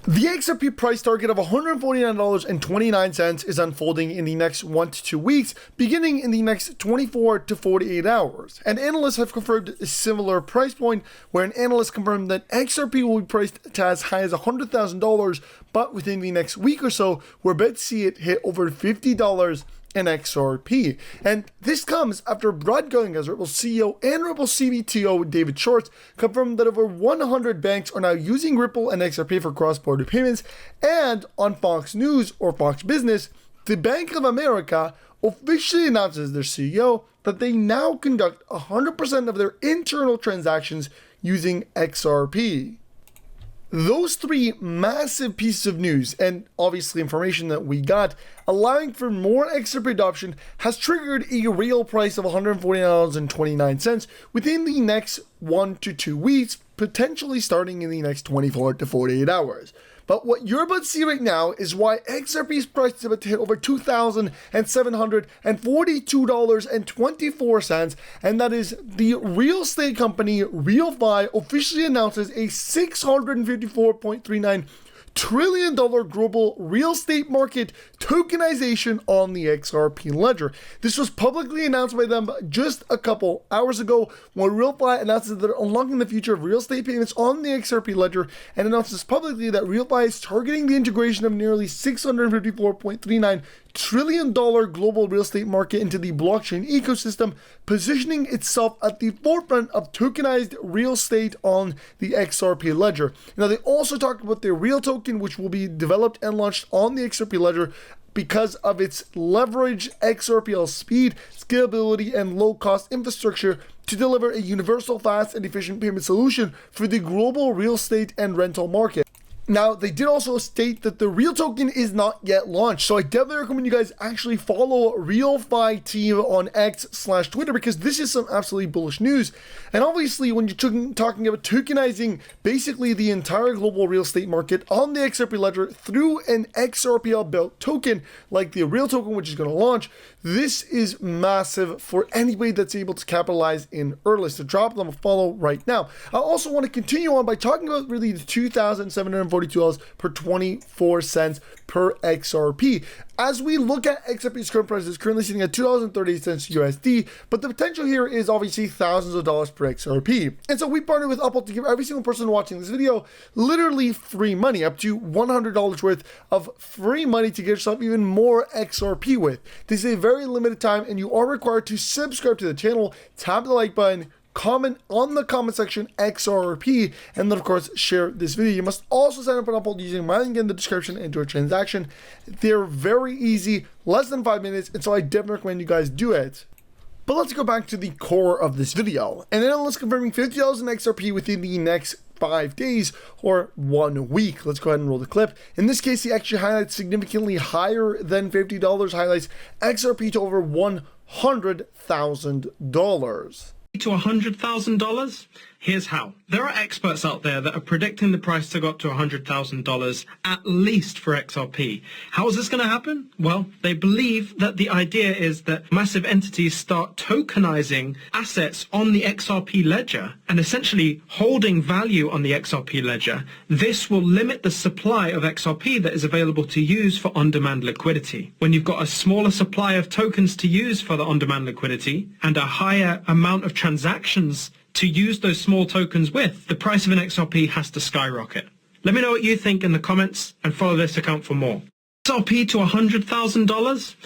The XRP price target of $149.29 is unfolding in the next 1 to 2 weeks, beginning in the next 24 to 48 hours. And analysts have confirmed a similar price point, where an analyst confirmed that XRP will be priced to as high as $100,000, but within the next week or so, we're about to see it hit over $50 in XRP. And this comes after Brad Gillingham, Ripple CEO, and Ripple CBTO David Schwartz confirmed that over 100 banks are now using Ripple and XRP for cross-border payments. And on Fox News or Fox Business, the Bank of America officially announces their CEO that they now conduct 100% of their internal transactions using XRP. Those three massive pieces of news, and obviously information that we got, allowing for more XRP adoption, has triggered a real price of $149.29 within the next 1 to 2 weeks, potentially starting in the next 24 to 48 hours. But what you're about to see right now is why XRP's price is about to hit over $2,742.24, and that is the real estate company RealFi officially announces a $654.39 trillion global real estate market tokenization on the XRP ledger. This was publicly announced by them just a couple hours ago, when RealFi announces that they're unlocking the future of real estate payments on the XRP ledger, and announces publicly that RealFi is targeting the integration of nearly $654.39 trillion global real estate market into the blockchain ecosystem, positioning itself at the forefront of tokenized real estate on the XRP ledger. Now, they also talked about their Real token, which will be developed and launched on the XRP ledger because of its leverage XRPL speed, scalability, and low-cost infrastructure to deliver a universal, fast, and efficient payment solution for the global real estate and rental market. Now, they did also state that the Real token is not yet launched, so I definitely recommend you guys actually follow RealFi team on X/Twitter, because this is some absolutely bullish news. And obviously, when you're talking about tokenizing basically the entire global real estate market on the XRP ledger through an XRPL built token like the Real token, which is going to launch, this is massive for anybody that's able to capitalize in earnest. So drop them a follow right now. I also want to continue on by talking about really the $2,742 per 24 cents per XRP. As we look at XRP's current price, it's currently sitting at $2.38 USD, but the potential here is obviously thousands of dollars per XRP. And so we partnered with Uphold to give every single person watching this video literally free money, up to $100 worth of free money to get yourself even more XRP with. This is a very limited time, and you are required to subscribe to the channel, tap the like button, comment on the comment section XRP, and then of course share this video. You must also sign up on Uphold using my link in the description and do a transaction. They're very easy, less than 5 minutes, and so I definitely recommend you guys do it. But let's go back to the core of this video. An analyst confirming $50 in XRP within the next 5 days or 1 week. Let's go ahead and roll the clip. In this case, he actually highlights significantly higher than $50, highlights XRP to over $100,000. To $100,000? Here's how. There are experts out there that are predicting the price to go up to $100,000 at least for XRP. How is this going to happen? Well, they believe that the idea is that massive entities start tokenizing assets on the XRP ledger and essentially holding value on the XRP ledger. This will limit the supply of XRP that is available to use for on-demand liquidity. When you've got a smaller supply of tokens to use for the on-demand liquidity and a higher amount of transactions to use those small tokens with, the price of an XRP has to skyrocket. Let me know what you think in the comments, and follow this account for more. XRP to $100,000?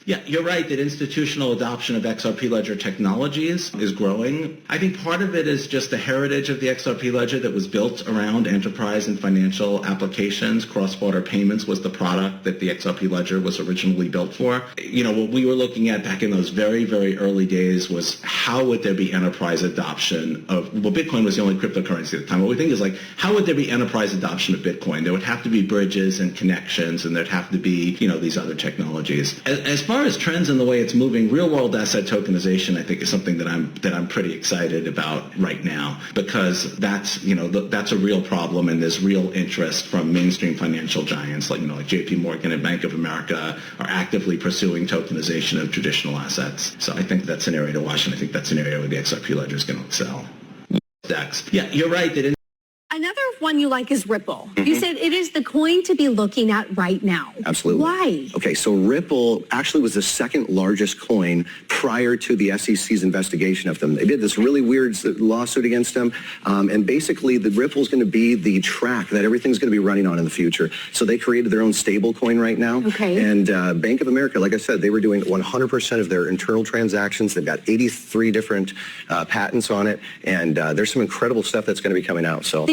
Yeah, you're right that institutional adoption of XRP ledger technologies is growing. I think part of it is just the heritage of the XRP ledger that was built around enterprise and financial applications. Cross-border payments was the product that the XRP ledger was originally built for. You know, what we were looking at back in those very, very early days was how would there be enterprise adoption of, well, Bitcoin was the only cryptocurrency at the time. What we think is like, how would there be enterprise adoption of Bitcoin? There would have to be bridges and connections, and there'd have to be, you know, these other technologies. As far as trends and the way it's moving, real-world asset tokenization, I think, is something that I'm pretty excited about right now, because that's, you know, that's a real problem, and there's real interest from mainstream financial giants like, you know, like JP Morgan and Bank of America are actively pursuing tokenization of traditional assets. So I think that's an area to watch, and I think that's an area where the XRP ledger is going to excel. Yeah, you're right that Another one one you like is Ripple. You said it is the coin to be looking at right now. Absolutely. Why? Okay, so Ripple actually was the second largest coin prior to the SEC's investigation of them. They did this really weird lawsuit against them, and basically the Ripple is going to be the track that everything's going to be running on in the future. So they created their own stable coin right now. Okay. And Bank of America, like I said, they were doing 100% of their internal transactions. They've got 83 different patents on it, and there's some incredible stuff that's going to be coming out. So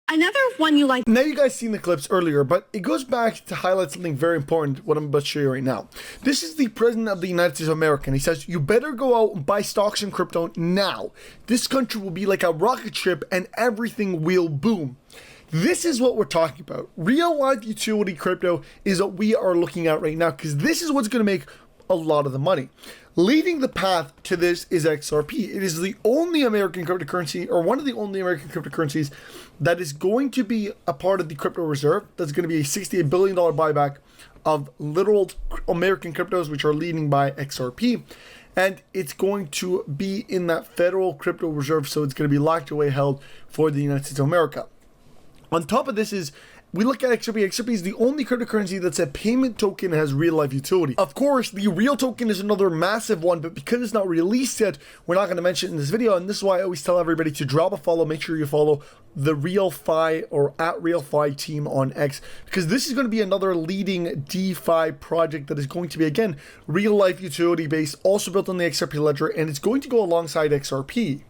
Another one you like. Now you guys seen the clips earlier, but it goes back to highlight something very important, what I'm about to show you right now. This is the President of the United States of America, and he says, you better go out and buy stocks in crypto now. This country will be like a rocket ship and everything will boom. This is what we're talking about. Real life utility crypto is what we are looking at right now, because this is what's going to make a lot of the money. Leading the path to this is XRP. It is the only American cryptocurrency, or one of the only American cryptocurrencies, that is going to be a part of the crypto reserve. That's going to be a $68 billion buyback of literal American cryptos, which are leading by XRP. And it's going to be in that federal crypto reserve, so it's going to be locked away, held for the United States of America. On top of this is, we look at XRP. XRP is the only cryptocurrency that's a payment token and has real life utility. Of course, the real token is another massive one, but because it's not released yet, we're not going to mention it in this video. And this is why I always tell everybody to drop a follow. Make sure you follow the RealFi or @RealFi team on X, because this is going to be another leading DeFi project that is going to be, again, real life utility based, also built on the XRP ledger, and it's going to go alongside XRP.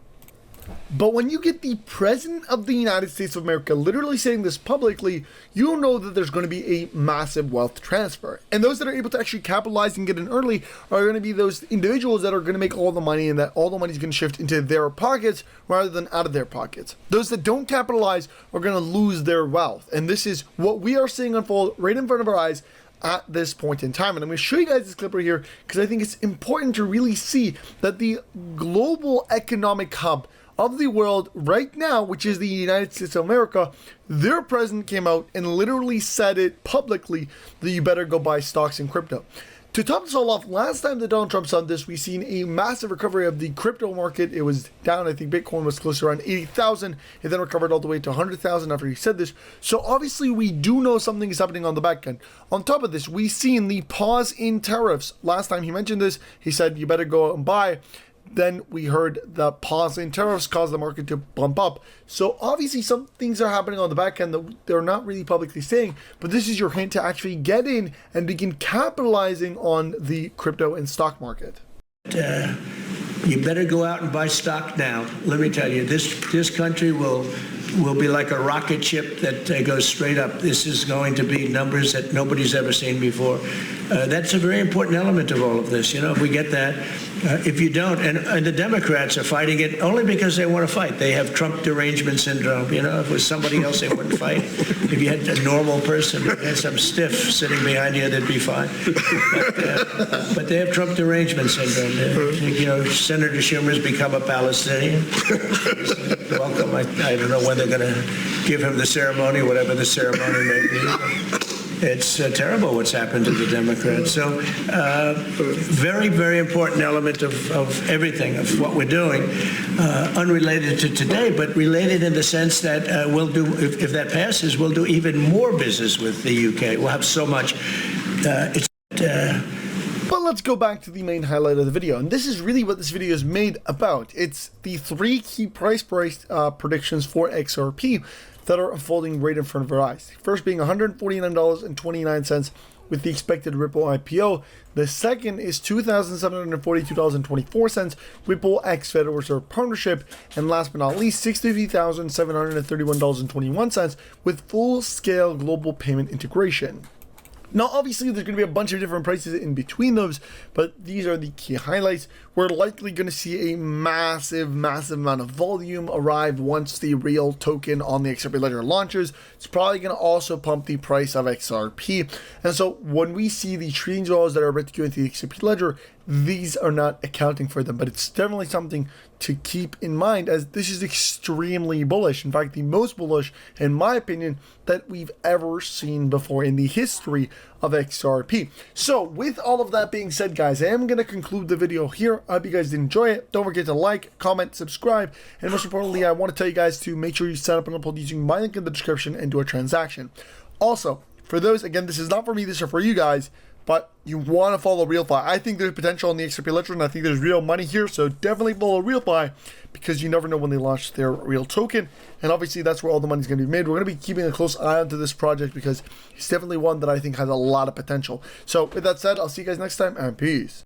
But when you get the President of the United States of America literally saying this publicly, you know that there's going to be a massive wealth transfer. And those that are able to actually capitalize and get in early are going to be those individuals that are going to make all the money, and that all the money is going to shift into their pockets rather than out of their pockets. Those that don't capitalize are going to lose their wealth. And this is what we are seeing unfold right in front of our eyes at this point in time. And I'm going to show you guys this clip right here, because I think it's important to really see that the global economic hub of the world right now, which is the United States of America, their president came out and literally said it publicly that you better go buy stocks in crypto. To top this all off, last time that Donald Trump said this, we seen a massive recovery of the crypto market. It was down. I think Bitcoin was close to around 80,000. It then recovered all the way to 100,000 after he said this. So obviously we do know something is happening on the back end. On top of this, we seen the pause in tariffs. Last time he mentioned this, he said you better go out and buy. Then we heard the pause in tariffs caused the market to bump up. So obviously some things are happening on the back end that they're not really publicly saying, but this is your hint to actually get in and begin capitalizing on the crypto and stock market. You better go out and buy stock now. Let me tell you, this country will be like a rocket ship that goes straight up. This is going to be numbers that nobody's ever seen before. That's a very important element of all of this. You know, if we get that, if you don't, and the Democrats are fighting it only because they want to fight. They have Trump derangement syndrome. You know, if it was somebody else, they wouldn't fight. If you had a normal person, and some stiff sitting behind you, they'd be fine. But they have Trump derangement syndrome. You know, Senator Schumer's become a Palestinian. Welcome. I don't know when they're going to give him the ceremony, whatever the ceremony may be. It's terrible what's happened to the Democrats. So very, very important element of everything, of what we're doing, unrelated to today, but related in the sense that we'll do, if that passes, we'll do even more business with the UK. We'll have so much. But let's go back to the main highlight of the video, and this is really what this video is made about. It's the 3 key price predictions for XRP that are unfolding right in front of our eyes. First being $149.29 with the expected Ripple IPO. The second is $2,742.24 Ripple X Federal Reserve Partnership. And last but not least, $63,731.21 with full-scale global payment integration. Now, obviously, there's going to be a bunch of different prices in between those, but these are the key highlights. We're likely going to see a massive, massive amount of volume arrive once the real token on the XRP ledger launches. It's probably going to also pump the price of XRP. And so when we see the trillions of dollars that are about to go into the XRP ledger, these are not accounting for them, but it's definitely something to keep in mind, as this is extremely bullish. In fact, the most bullish, in my opinion, that we've ever seen before in the history of XRP. So with all of that being said, guys, I am going to conclude the video here. I hope you guys did enjoy it. Don't forget to like, comment, subscribe, and most importantly, I want to tell you guys to make sure you sign up and upload using my link in the description and do a transaction. Also, for those, again, this is not for me, this is for you guys, but you want to follow RealFi. I think there's potential in the XRP ledger, and I think there's real money here, so definitely follow RealFi, because you never know when they launch their real token, and obviously that's where all the money is going to be made. We're going to be keeping a close eye onto this project, because it's definitely one that I think has a lot of potential. So with that said, I'll see you guys next time, and peace.